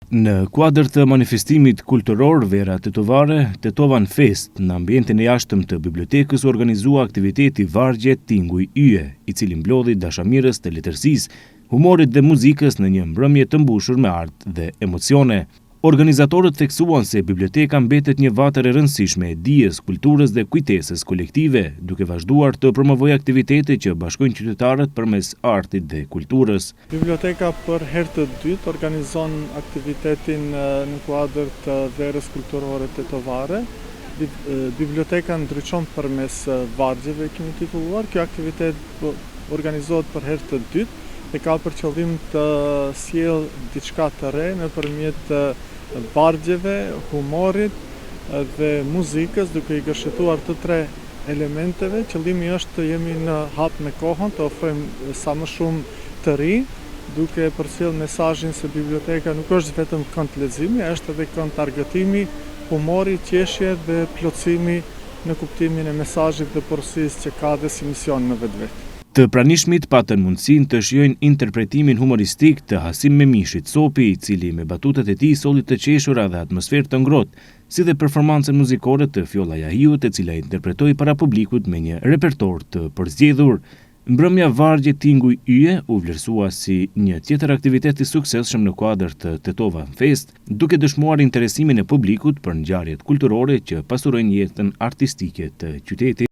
Në kuadër të manifestimit kulturor Vera Tetovare, Tetovan Fest, në ambientin e jashtëm të bibliotekës u organizua aktiviteti Vargje Tinguj Yje, i cili mblodhi dashamirës të letërsisë, humorit dhe muzikës në një mbrëmje të mbushur me art dhe emocione. Organizatorët theksuan se biblioteka mbetet një vatër e rëndësishme e dijes, kulturës dhe kujtesës kolektive, duke vazhduar të promovojë aktivitete që bashkojnë qytetarët përmes artit dhe kulturës. Biblioteka për herë të dytë organizon aktivitetin në kuadër të verës kulturore Tetovare. Biblioteka ndryqon përmes vargjeve, kemi titulluar. Kjo aktivitet organizohet për herë të dytë dhe ka për qëllim të sjellë diçka të re nëpërmjet vargjeve, humorit dhe muzikës, duke i gërshëtuar të tre elementeve. Qëllimi është të jemi në hap me kohën, të ofrojmë sa më shumë të ri, duke përcjellë mesazhin se biblioteka nuk është vetëm kënd leximi, është edhe kënd argëtimi, humori, qeshje dhe plotësimi në kuptimin e mesazhit dhe porosis që ka dhe si mision në vetvete. Të pranishmit patën mundësinë të shijojnë interpretimin humoristik të Hasim Memishit Sopi, i cili me batutat e tij solli të qeshura dhe atmosferë të ngrohtë, si dhe performancën muzikore të Fjolla Jahiut, e cila interpretoi para publikut me një repertor të përzgjedhur. Mbrëmja Vargje Tinguj Yje u vlerësua si një tjetër aktivitet i suksesshëm në kuadër të Tetovan Fest, duke dëshmuar interesimin e publikut për ngjarjet kulturore që pasurojnë jetën artistike të qytetit.